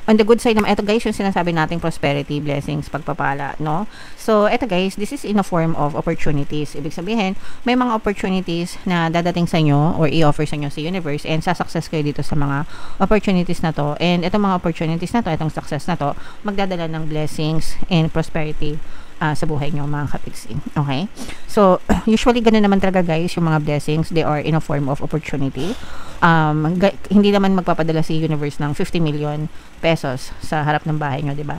On the good side naman, ito guys, yung sinasabi nating prosperity, blessings, pagpapala, no? So, ito guys, this is in a form of opportunities. Ibig sabihin, may mga opportunities na dadating sa inyo or i-offer sa inyo sa universe and sasuccess kayo dito sa mga opportunities na to. And itong mga opportunities na to, itong success na to, magdadala ng blessings and prosperity sa buhay nyo mga kapiksi. Okay? So, usually ganun naman talaga guys, yung mga blessings, they are in a form of opportunity. Hindi naman magpapadala si universe ng 50 million pesos sa harap ng bahay nyo, di ba?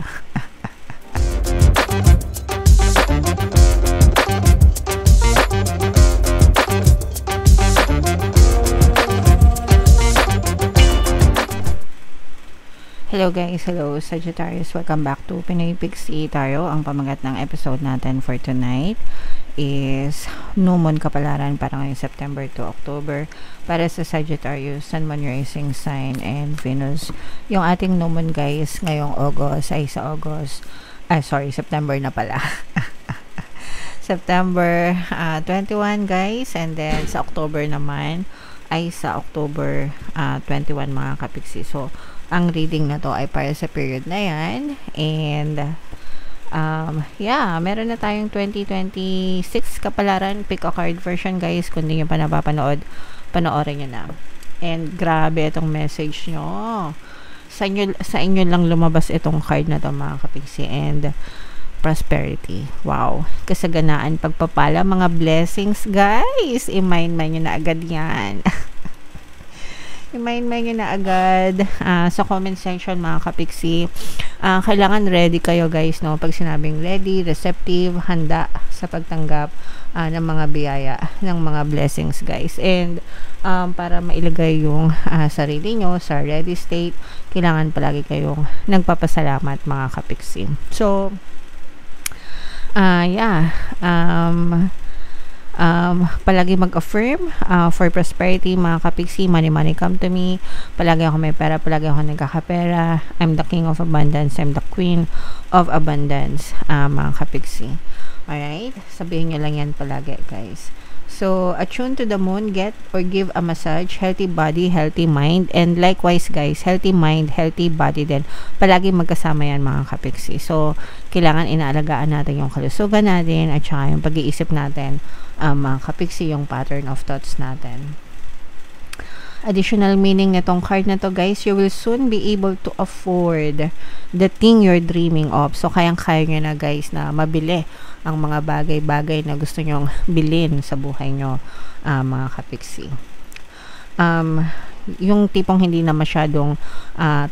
Hello guys, hello Sagittarius, welcome back to Pinoy Pixie Tarot. Ang pamagat ng episode natin for tonight is New Moon Kapalaran para ngayong September to October para sa Sagittarius, Sun, Moon, Rising Sign, and Venus. Yung ating New Moon guys ngayong August ay sa September na pala. September 21 guys, and then sa October naman ay sa October 21 mga kapiksi. So, ang reading na to ay para sa period na yan. And, meron na tayong 2026 kapalaran. Pick a card version, guys. Kung di nyo pa napapanood, panoorin nyo na. And, grabe itong message nyo. Sa inyo lang lumabas itong card na to, mga kapiksi. And, prosperity. Wow. Kasaganaan, pagpapala, mga blessings, guys. I-mind nyo na agad yan. I-mind nyo na agad sa comment section mga kapiksi. Kailangan ready kayo guys, no? Pag sinabing ready, receptive, handa sa pagtanggap ng mga biyaya, ng mga blessings guys. And para mailagay yung sarili nyo sa ready state, kailangan palagi kayong nagpapasalamat mga kapiksi. So, palagi mag-affirm for prosperity mga kapiksi. Money come to me. Palagi ako may pera, palagi ako nagkakapera. I'm the king of abundance, I'm the queen of abundance mga kapiksi. Alright, sabihin nyo lang yan palagi guys. So, attune to the moon, get or give a massage, healthy body, healthy mind, and likewise guys, healthy mind, healthy body din. Palagi magkasama yan mga kapiksi. So, kailangan inaalagaan natin yung kalusugan natin at saka yung pag-iisip natin mga kapiksi, yung pattern of thoughts natin. Additional meaning nitong card na to guys, you will soon be able to afford the thing you're dreaming of. So, kayang-kaya nyo na guys na mabili ang mga bagay-bagay na gusto nyong bilhin sa buhay nyo mga kapiksi. Yung tipong hindi na masyadong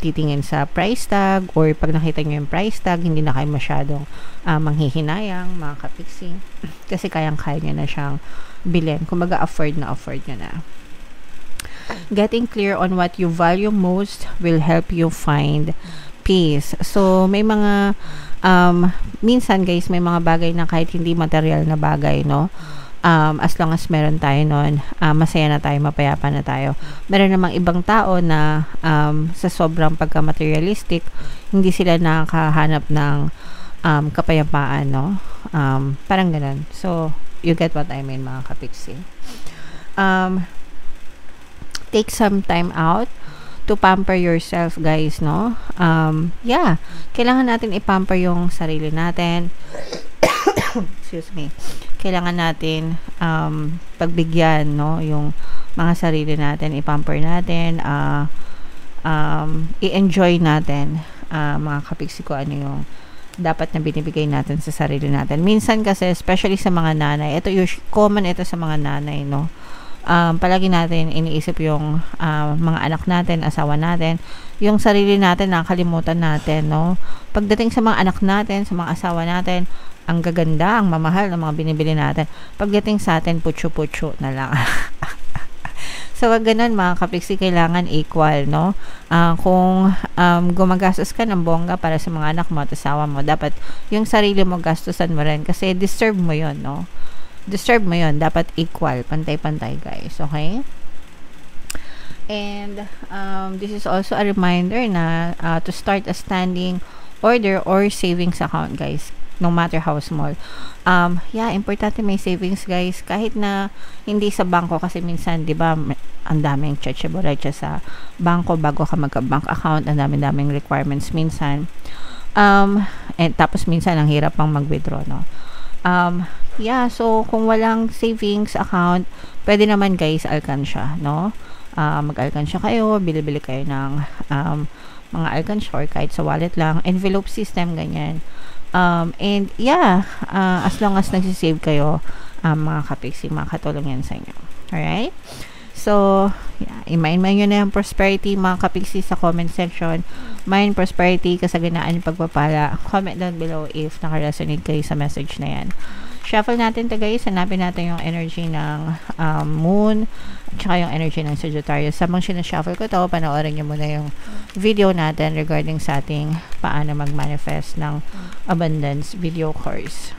titingin sa price tag, or pag nakita nyo yung price tag, hindi na kayo masyadong manghihinayang mga kapiksi. Kasi kayang-kaya nyo na siyang bilhin. Kumbaga afford nyo na. Getting clear on what you value most will help you find peace. So, may mga minsan guys, may mga bagay na kahit hindi material na bagay, no? As long as meron tayo nun, masaya na tayo, mapayapa na tayo. Meron namang ibang tao na sa sobrang pagka-materialistic, hindi sila nakakahanap ng kapayapaan, no? Parang ganun. So, you get what I mean mga kapiksi. Take some time out to pamper yourself guys, no? Kailangan natin i-pamper yung sarili natin. Excuse me. Kailangan natin pagbigyan, no, yung mga sarili natin, i-pamper natin, i-enjoy natin mga kapiksi ko ano yung dapat na binibigay natin sa sarili natin. Minsan kasi, especially sa mga nanay, common ito sa mga nanay, no? Palagi natin iniisip yung mga anak natin, asawa natin, yung sarili natin nakakalimutan natin, no? Pagdating sa mga anak natin, sa mga asawa natin, ang gaganda, ang mamahal ng mga binibili natin. Pagdating sa atin, putyo-putyo na lang. So, wag ganun mga kapiksi, kailangan equal, no? Kung gumagastos ka ng bongga para sa mga anak mo at asawa mo, dapat yung sarili mo gastusan mo rin kasi deserve mo yun, no? Deserve mo yun. Dapat equal. Pantay-pantay, guys. Okay? And, this is also a reminder na to start a standing order or savings account, guys. no matter how small. Yeah, importante may savings guys, kahit na hindi sa bangko, kasi minsan 'di ba ang daming cheche sa bangko bago ka magka-bank account, ang daming requirements minsan. And tapos minsan ang hirap pang mag-withdraw, no. Yeah, so kung walang savings account, pwede naman guys alkansya, no. Mag-alkansya kayo, bili-bili kayo ng mga alkansya or kahit sa wallet lang, envelope system, ganyan. And yeah, as long as nagsisave kayo, mga kapiksi, makakatulong yan sa inyo. Alright? So, yeah, i-mind nyo na yung prosperity, mga kapiksi, sa comment section. Mind prosperity, kasaganaan, pagpapala. Comment down below if nakaresonate kayo sa message na yan. Shuffle natin to guys. Hanapin natin yung energy ng moon at saka yung energy ng Sagittarius. Sabang sinashuffle ko to, panoorin nyo muna yung video natin regarding sa ating paano mag-manifest ng abundance video course.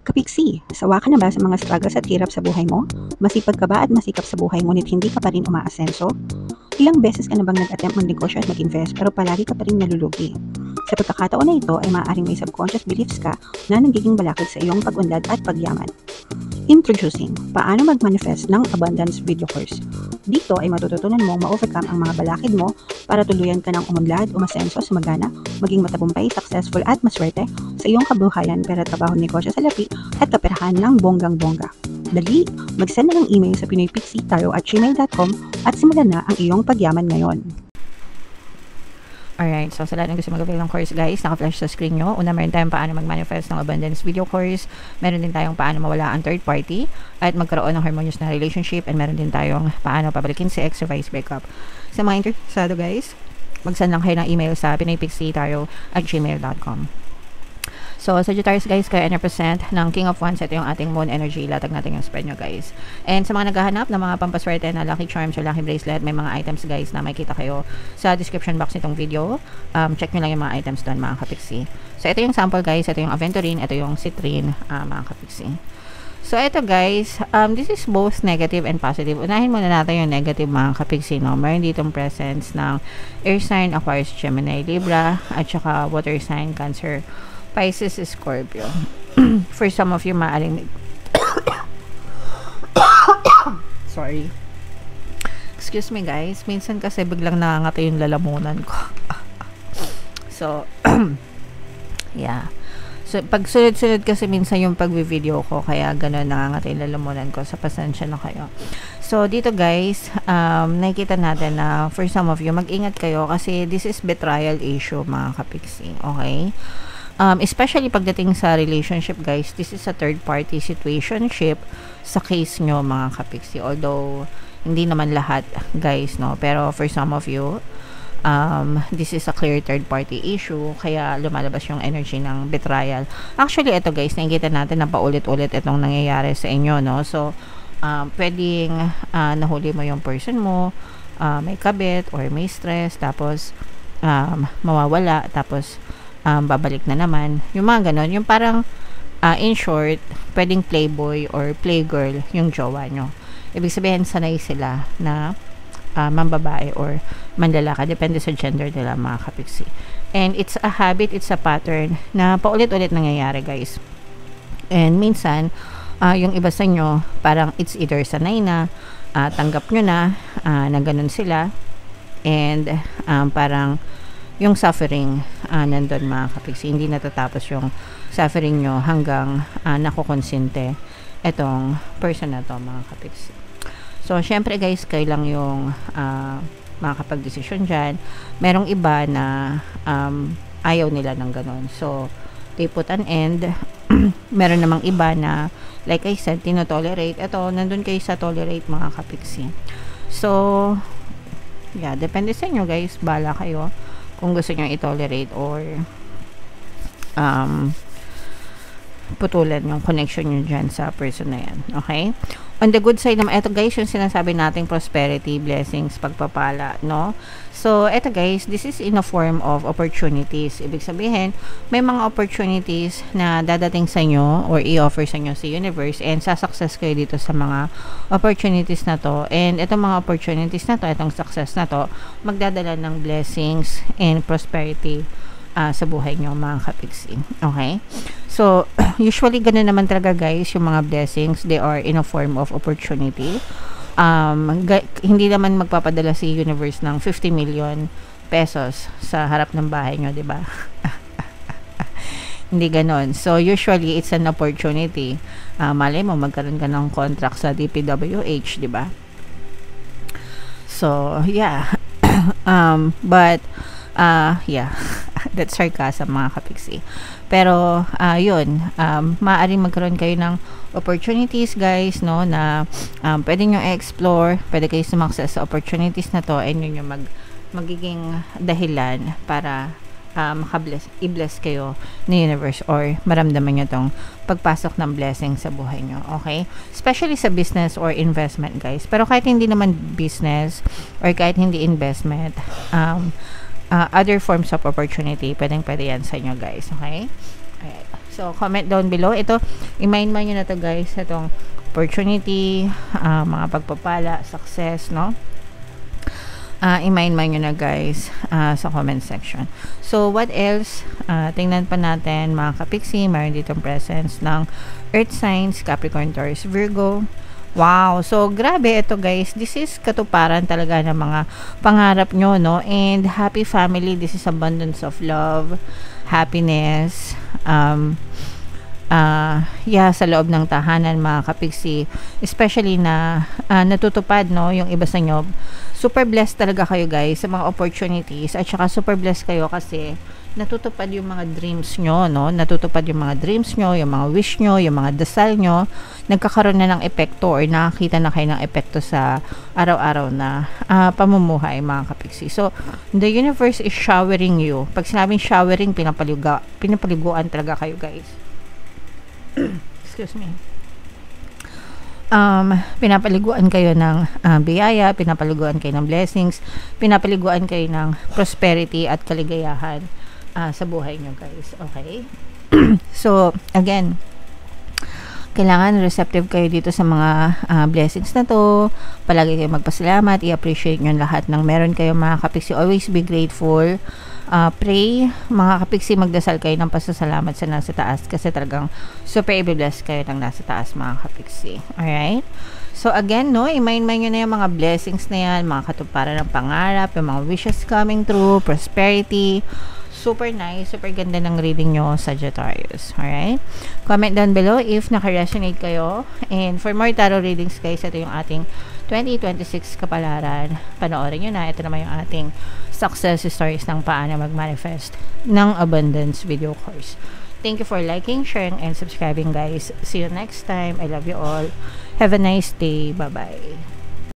Kapiksi, sawa ka na ba sa mga struggles at hirap sa buhay mo? Masipag ka ba at masikap sa buhay ngunit hindi ka pa rin umaasenso? Ilang beses ka na bang nag-attempt mag-negosyo at mag-invest pero palagi ka pa rin nalulugi? Sa pagkakataon na ito ay maaaring may subconscious beliefs ka na nagiging balakid sa iyong pag-unlad at pagyaman. Introducing, paano mag-manifest ng abundance video course. Dito ay matututunan mong ma-overcome ang mga balakid mo para tuluyan ka ng umunlad, umasenso, sumagana, maging matagumpay, successful at maswerte sa iyong kabuhayan, pera, trabaho, negosyo, salapi at kaperahan ng bonggang-bongga. Dali, mag-send na ng email sa pinoypixie@gmail.com at simulan na ang iyong pagyaman ngayon. Alright, so sa lahat ng gusto mag-avail ng course guys, naka-flash sa screen nyo. Una, meron tayong paano mag-manifest ng abundance video course. Meron din tayong paano mawala ang third party at magkaroon ng harmonious na relationship. And meron din tayong paano pabalikin si ex, survive, breakup. Sa mga interesado guys, mag-send lang kayo ng email sa pinoypixie@gmail.com. So, Sagittarius guys, kayo represent ng King of Wands. Ito yung ating moon energy. Latag natin yung spread nyo guys. And sa mga naghahanap ng mga pampaswerte na lucky charms or lucky bracelet, may mga items guys na makikita kayo sa description box nitong video. Check nyo lang yung mga items doon, mga kapiksi. So, ito yung sample guys. Ito yung aventurine. Ito yung citrine, mga kapiksi. So, ito guys, this is both negative and positive. Unahin muna natin yung negative, mga kapiksi, no? Meron ditong presence ng air sign, Aquarius, Gemini, Libra, at saka water sign, Cancer, Pisces, Scorpio. For some of you, maaring sorry. Excuse me guys. Minsan kasi biglang nangangati yung lalamunan ko. So, yeah. So, pag sunod-sunod kasi minsan yung pag-video ko, kaya gano'n nangangati yung lalamunan ko. Sa pasensya na kayo. So, dito guys, nakikita natin na for some of you, mag-ingat kayo kasi this is betrayal issue, mga kapiksi. Okay? Especially pagdating sa relationship guys, this is a third party situationship sa case nyo, mga kapiksi. Although, hindi naman lahat guys, no? Pero for some of you, this is a clear third party issue, kaya lumalabas yung energy ng betrayal. Actually, ito guys, nakikita natin na paulit-ulit itong nangyayari sa inyo, no? So, pwedeng nahuli mo yung person mo, may kabit or may stress, tapos mawawala, tapos babalik na naman. Yung mga ganon, yung parang in short, pwedeng playboy or playgirl yung jowa nyo. Ibig sabihin, sanay sila na mambabae or manlalaki. Depende sa gender nila, mga kapiksi. And it's a habit, it's a pattern na paulit-ulit nangyayari, guys. And minsan, yung iba sa inyo, parang it's either sanay na, tanggap nyo na ganon sila. And parang yung suffering nandun, mga kapiksi. Hindi natatapos yung suffering nyo hanggang nakukonsente etong person na to, mga kapiksi. So, syempre guys, kayo lang yung makakapag-desisyon dyan. Merong iba na ayaw nila ng ganun. So, they put an end. Meron namang iba na, like I said, tinotolerate. Ito, nandun kayo sa tolerate, mga kapiksi. So, yeah, depende sa inyo guys. Bala kayo kung gusto nyo i-tolerate or putulan yung connection nyo dyan sa person na yan. Okay? On the good side naman, ito guys, yung sinasabi nating prosperity, blessings, pagpapala, no? So, ito guys, this is in a form of opportunities. Ibig sabihin, may mga opportunities na dadating sa inyo or i-offer sa inyo sa universe and sasuccess kayo dito sa mga opportunities na to. And itong mga opportunities na to, itong success na to, magdadala ng blessings and prosperity sa buhay nyo, mga kapiksi. Okay? So, usually, ganun naman talaga, guys, yung mga blessings, they are in a form of opportunity. Hindi naman magpapadala si universe ng 50 million pesos sa harap ng bahay nyo, di ba? Hindi ganon. So, usually, it's an opportunity. Malay mo, magkaroon ka ng contract sa DPWH, di ba? So, yeah. But, yeah. That's sarcasm, mga kapiksi. Pero, yun. Maaaring magkaroon kayo ng opportunities, guys, no, na pwede nyo i-explore, pwede kayo sumakses sa opportunities na to, and yun yung magiging dahilan para i-bless kayo ni universe or maramdaman nyo tong pagpasok ng blessing sa buhay nyo. Okay? Especially sa business or investment, guys. Pero kahit hindi naman business or kahit hindi investment, other forms of opportunity, pwede yan sa inyo, guys. Okay? Alright. So, comment down below. Ito, i-mind nyo na to, guys, itong opportunity, mga pagpapala, success, no? I-mind nyo na, guys, sa comment section. So, what else? Tingnan pa natin, mga kapiksi, mayroon ditong presence ng earth signs, Capricorn, Taurus, Virgo. Wow! So, grabe ito, guys. This is katuparan talaga ng mga pangarap nyo, no? And happy family. This is abundance of love, happiness, sa loob ng tahanan, mga kapiksi. Especially na natutupad, no? Yung iba sa inyo. Super blessed talaga kayo, guys, sa mga opportunities. At saka super blessed kayo kasi natutupad yung mga dreams nyo, no? Natutupad yung mga dreams nyo, yung mga wish nyo, yung mga dasal nyo. Nagkakaroon na ng epekto or nakakita na kayo ng epekto sa araw-araw na pamumuhay, mga kapiksi. So, the universe is showering you. Pag sinabing showering, pinapaliguan talaga kayo, guys. Excuse me. Pinapaliguan kayo ng biyaya, pinapaliguan kayo ng blessings, pinapaliguan kayo ng prosperity at kaligayahan sa buhay nyo, guys. Okay? So, again, kailangan receptive kayo dito sa mga blessings na to. Palagi kayo magpasalamat, i-appreciate nyo lahat ng meron kayo, mga kapiksi. Always be grateful. Pray, mga kapiksi, magdasal kayo ng pasasalamat sa nasa taas kasi talagang super i-bless kayo ng nasa taas, mga kapiksi. Alright? So, again, no, i-mind nyo na yung mga blessings na yan, mga katuparan ng pangarap, yung mga wishes coming true, prosperity. Super nice, super ganda ng reading nyo, Sagittarius. Alright? Comment down below if naka-resonate kayo. And for more tarot readings, guys, ito yung ating 2026 kapalaran. Panoorin nyo na. Ito naman yung ating success stories ng paano mag-manifest ng abundance video course. Thank you for liking, sharing, and subscribing, guys. See you next time. I love you all. Have a nice day. Bye-bye.